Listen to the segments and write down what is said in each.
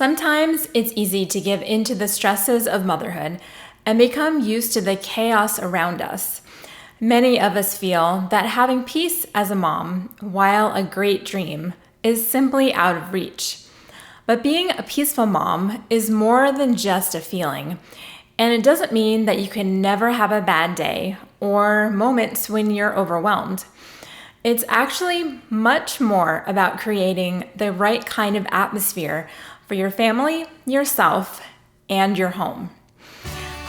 Sometimes it's easy to give in to the stresses of motherhood and become used to the chaos around us. Many of us feel that having peace as a mom, while a great dream, is simply out of reach. But being a peaceful mom is more than just a feeling, and it doesn't mean that you can never have a bad day or moments when you're overwhelmed. It's actually much more about creating the right kind of atmosphere for your family, yourself, and your home.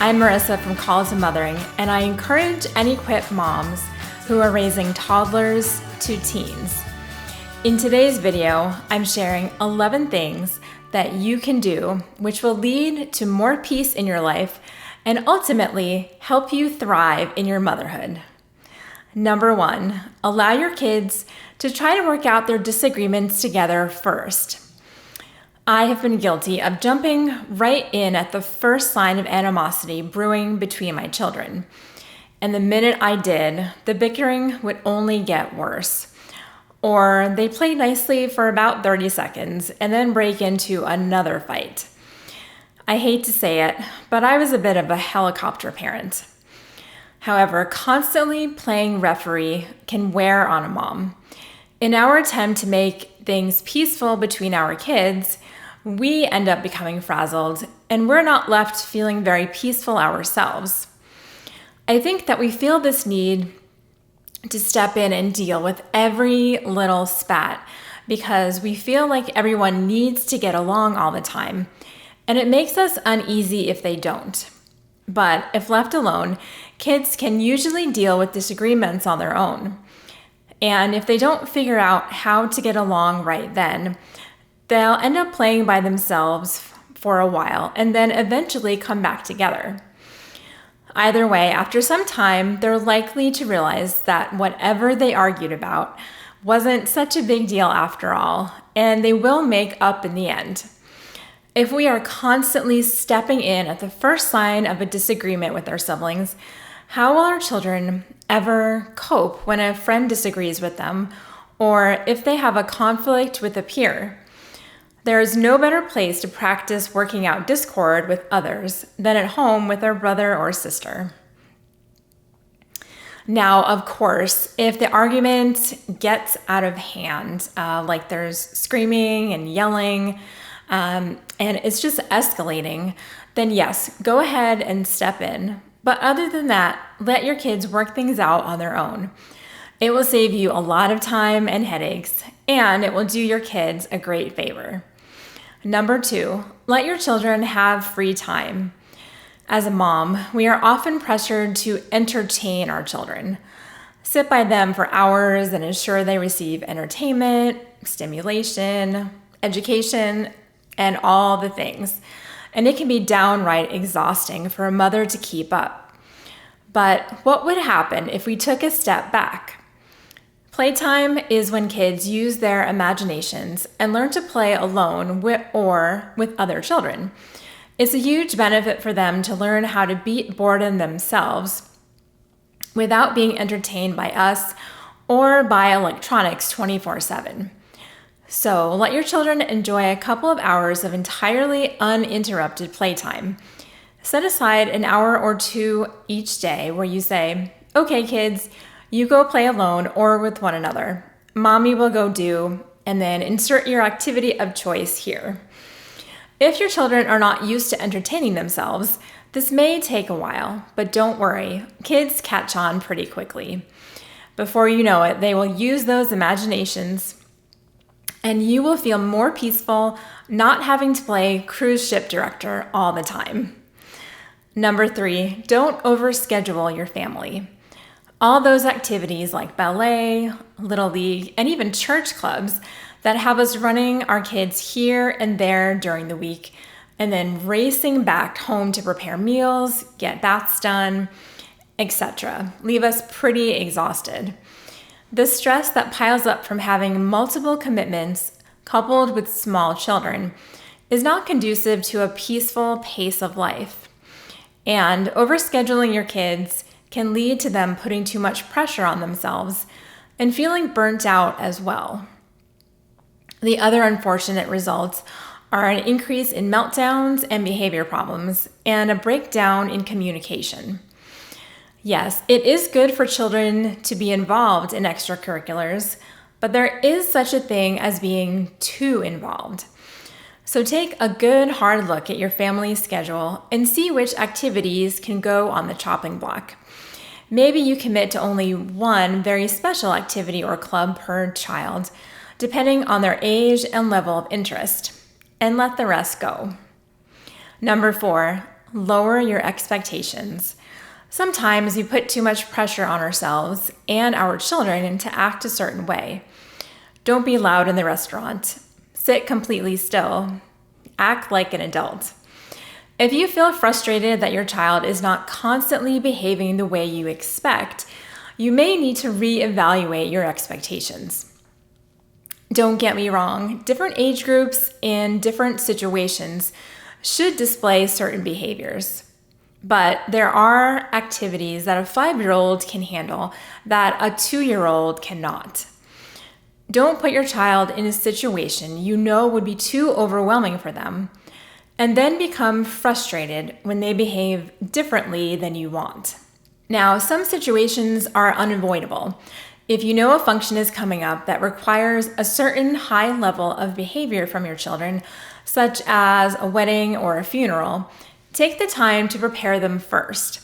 I'm Marisa from Call to Mothering, and I encourage and equip moms who are raising toddlers to teens. In today's video, I'm sharing 11 things that you can do which will lead to more peace in your life and ultimately help you thrive in your motherhood. Number 1, allow your kids to try to work out their disagreements together first. I have been guilty of jumping right in at the first sign of animosity brewing between my children. And the minute I did, the bickering would only get worse. Or they play nicely for about 30 seconds and then break into another fight. I hate to say it, but I was a bit of a helicopter parent. However, constantly playing referee can wear on a mom. In our attempt to make things peaceful between our kids, we end up becoming frazzled and we're not left feeling very peaceful ourselves. I think that we feel this need to step in and deal with every little spat because we feel like everyone needs to get along all the time, and it makes us uneasy if they don't. But if left alone, kids can usually deal with disagreements on their own. And if they don't figure out how to get along right then, they'll end up playing by themselves for a while and then eventually come back together. Either way, after some time, they're likely to realize that whatever they argued about wasn't such a big deal after all, and they will make up in the end. If we are constantly stepping in at the first sign of a disagreement with our siblings, how will our children ever cope when a friend disagrees with them or if they have a conflict with a peer? There is no better place to practice working out discord with others than at home with our brother or sister. Now, of course, if the argument gets out of hand, like there's screaming and yelling, and it's just escalating, then yes, go ahead and step in. But other than that, let your kids work things out on their own. It will save you a lot of time and headaches, and it will do your kids a great favor. Number 2, let your children have free time. As a mom, we are often pressured to entertain our children. Sit by them for hours and ensure they receive entertainment, stimulation, education, and all the things. And it can be downright exhausting for a mother to keep up. But what would happen if we took a step back? Playtime is when kids use their imaginations and learn to play alone or with other children. It's a huge benefit for them to learn how to beat boredom themselves without being entertained by us or by electronics 24/7. So let your children enjoy a couple of hours of entirely uninterrupted playtime. Set aside an hour or two each day where you say, "Okay, kids, you go play alone or with one another. Mommy will go do," and then insert your activity of choice here. If your children are not used to entertaining themselves, this may take a while, but don't worry, kids catch on pretty quickly. Before you know it, they will use those imaginations, and you will feel more peaceful not having to play cruise ship director all the time. Number 3, don't overschedule your family. All those activities like ballet, Little League, and even church clubs that have us running our kids here and there during the week and then racing back home to prepare meals, get baths done, etc. leave us pretty exhausted. The stress that piles up from having multiple commitments coupled with small children is not conducive to a peaceful pace of life. And overscheduling your kids can lead to them putting too much pressure on themselves and feeling burnt out as well. The other unfortunate results are an increase in meltdowns and behavior problems and a breakdown in communication. Yes, it is good for children to be involved in extracurriculars, but there is such a thing as being too involved. So take a good hard look at your family's schedule and see which activities can go on the chopping block. Maybe you commit to only one very special activity or club per child, depending on their age and level of interest, and let the rest go. Number 4, lower your expectations. Sometimes we put too much pressure on ourselves and our children to act a certain way. Don't be loud in the restaurant. Sit completely still. Act like an adult. If you feel frustrated that your child is not constantly behaving the way you expect, you may need to reevaluate your expectations. Don't get me wrong, different age groups in different situations should display certain behaviors. But there are activities that a 5-year-old can handle that a 2-year-old cannot. Don't put your child in a situation you know would be too overwhelming for them, and then become frustrated when they behave differently than you want. Now, some situations are unavoidable. If you know a function is coming up that requires a certain high level of behavior from your children, such as a wedding or a funeral, take the time to prepare them first.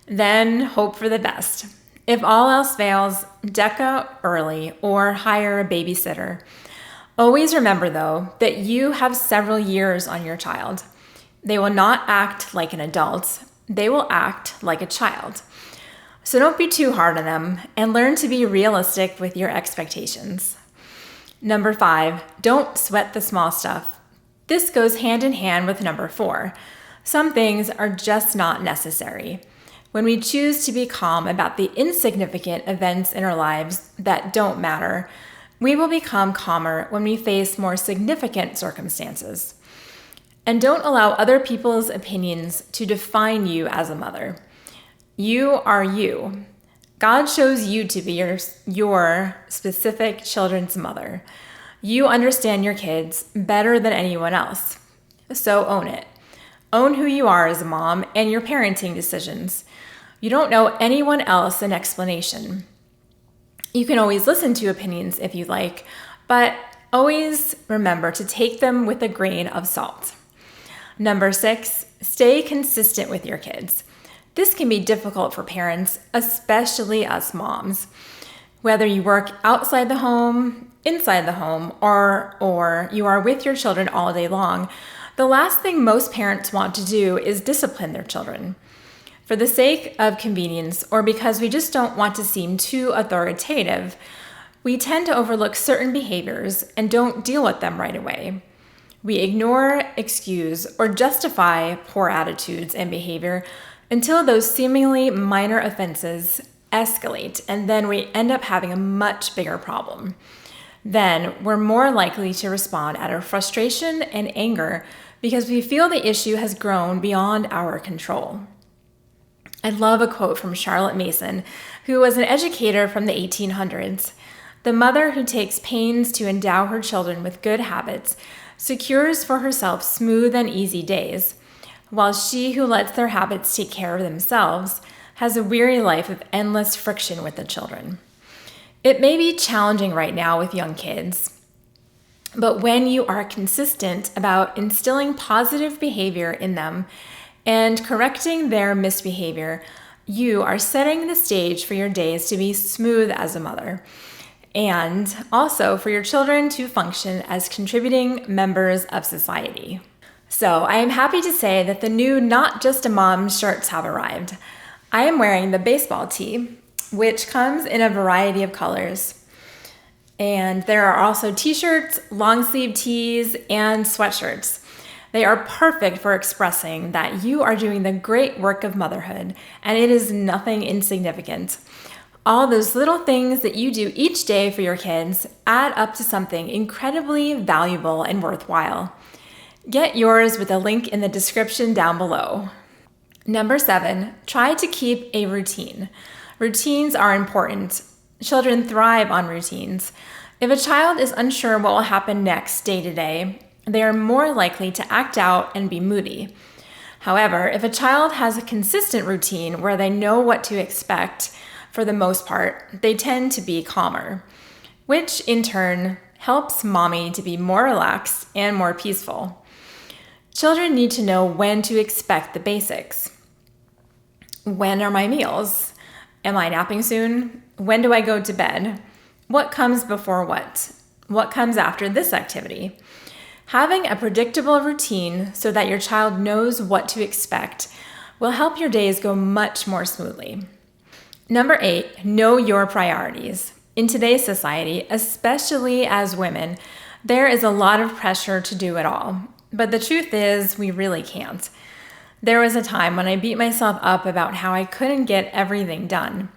Then hope for the best. If all else fails, deck out early or hire a babysitter. Always remember, though, that you have several years on your child. They will not act like an adult. They will act like a child. So don't be too hard on them and learn to be realistic with your expectations. Number 5, don't sweat the small stuff. This goes hand in hand with number 4. Some things are just not necessary. When we choose to be calm about the insignificant events in our lives that don't matter, we will become calmer when we face more significant circumstances. And don't allow other people's opinions to define you as a mother. You are you. God chose you to be your specific children's mother. You understand your kids better than anyone else. So own it. Own who you are as a mom and your parenting decisions. You don't know anyone else an explanation. You can always listen to opinions if you like, but always remember to take them with a grain of salt. Number 6, stay consistent with your kids. This can be difficult for parents, especially us moms. Whether you work outside the home, inside the home, or you are with your children all day long, the last thing most parents want to do is discipline their children. For the sake of convenience, or because we just don't want to seem too authoritative, we tend to overlook certain behaviors and don't deal with them right away. We ignore, excuse, or justify poor attitudes and behavior until those seemingly minor offenses escalate, and then we end up having a much bigger problem. Then we're more likely to respond out of frustration and anger because we feel the issue has grown beyond our control. I love a quote from Charlotte Mason, who was an educator from the 1800s. The mother who takes pains to endow her children with good habits secures for herself smooth and easy days, while she who lets their habits take care of themselves has a weary life of endless friction with the children. It may be challenging right now with young kids, but when you are consistent about instilling positive behavior in them and correcting their misbehavior, you are setting the stage for your days to be smooth as a mother, and also for your children to function as contributing members of society. So I am happy to say that the new Not Just a Mom shirts have arrived. I am wearing the baseball tee, which comes in a variety of colors. And there are also t-shirts, long sleeve tees, and sweatshirts. They are perfect for expressing that you are doing the great work of motherhood, and it is nothing insignificant. All those little things that you do each day for your kids add up to something incredibly valuable and worthwhile. Get yours with a link in the description down below. Number 7, try to keep a routine. Routines are important. Children thrive on routines. If a child is unsure what will happen next day to day, They are more likely to act out and be moody. However, if a child has a consistent routine where they know what to expect, for the most part, they tend to be calmer, which in turn helps mommy to be more relaxed and more peaceful. Children need to know when to expect the basics. When are my meals? Am I napping soon? When do I go to bed? What comes before what? What comes after this activity? Having a predictable routine so that your child knows what to expect will help your days go much more smoothly. Number 8, know your priorities. In today's society, especially as women, there is a lot of pressure to do it all. But the truth is, we really can't. There was a time when I beat myself up about how I couldn't get everything done.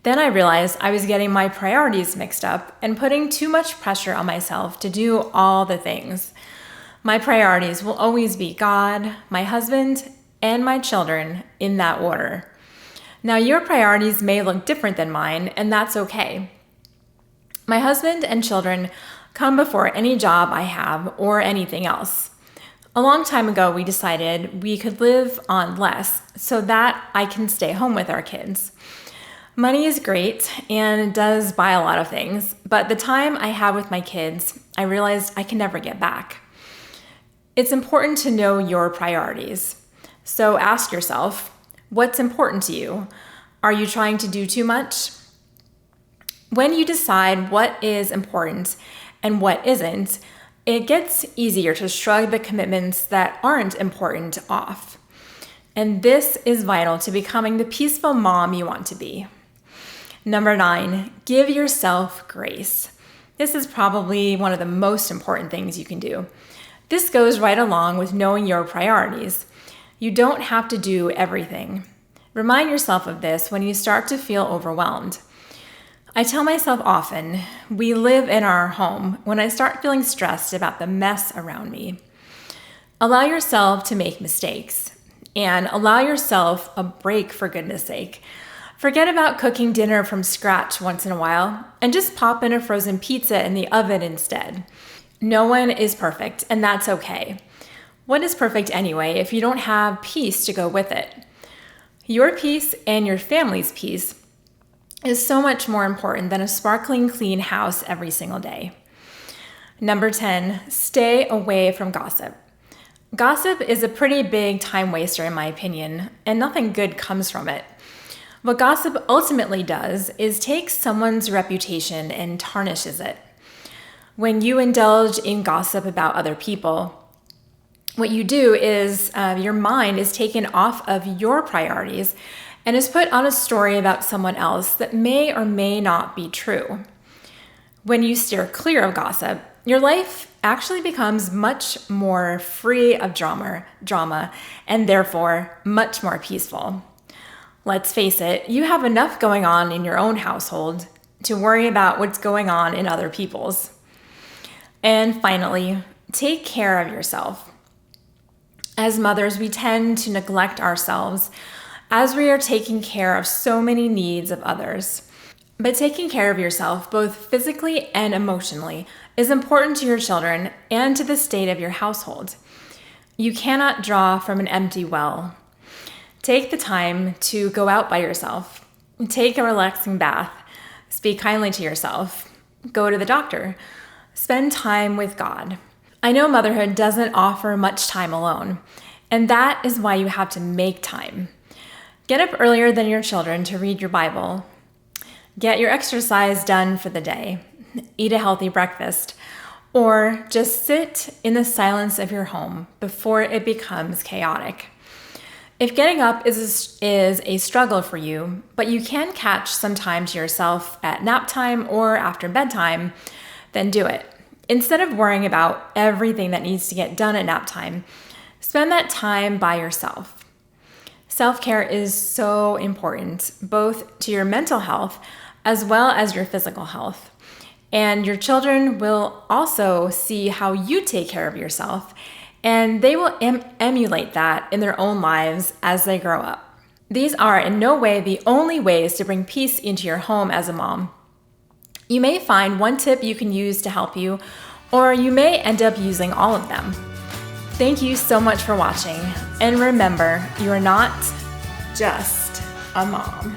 Then I realized I was getting my priorities mixed up and putting too much pressure on myself to do all the things. My priorities will always be God, my husband, and my children in that order. Now, your priorities may look different than mine, and that's okay. My husband and children come before any job I have or anything else. A long time ago, we decided we could live on less so that I can stay home with our kids. Money is great and does buy a lot of things, but the time I have with my kids, I realized I can never get back. It's important to know your priorities. So ask yourself, what's important to you? Are you trying to do too much? When you decide what is important and what isn't, it gets easier to shrug the commitments that aren't important off. And this is vital to becoming the peaceful mom you want to be. Number 9, give yourself grace. This is probably one of the most important things you can do. This goes right along with knowing your priorities. You don't have to do everything. Remind yourself of this when you start to feel overwhelmed. I tell myself often, we live in our home when I start feeling stressed about the mess around me. Allow yourself to make mistakes and allow yourself a break, for goodness sake. Forget about cooking dinner from scratch once in a while and just pop in a frozen pizza in the oven instead. No one is perfect, and that's okay. What is perfect anyway if you don't have peace to go with it? Your peace and your family's peace is so much more important than a sparkling clean house every single day. Number 10, stay away from gossip. Gossip is a pretty big time waster in my opinion, and nothing good comes from it. What gossip ultimately does is take someone's reputation and tarnishes it. When you indulge in gossip about other people, what you do is your mind is taken off of your priorities and is put on a story about someone else that may or may not be true. When you steer clear of gossip, your life actually becomes much more free of drama, and therefore much more peaceful. Let's face it, you have enough going on in your own household to worry about what's going on in other people's. And finally, take care of yourself. As mothers, we tend to neglect ourselves as we are taking care of so many needs of others. But taking care of yourself, both physically and emotionally, is important to your children and to the state of your household. You cannot draw from an empty well. Take the time to go out by yourself. Take a relaxing bath. Speak kindly to yourself. Go to the doctor. Spend time with God. I know motherhood doesn't offer much time alone, and that is why you have to make time. Get up earlier than your children to read your Bible. Get your exercise done for the day. Eat a healthy breakfast. Or just sit in the silence of your home before it becomes chaotic. If getting up is a struggle for you, but you can catch some time to yourself at nap time or after bedtime, then do it. Instead of worrying about everything that needs to get done at nap time, spend that time by yourself. Self-care is so important, both to your mental health as well as your physical health. And your children will also see how you take care of yourself, and they will emulate that in their own lives as they grow up. These are in no way the only ways to bring peace into your home as a mom. You may find one tip you can use to help you, or you may end up using all of them. Thank you so much for watching, and remember, you are not just a mom.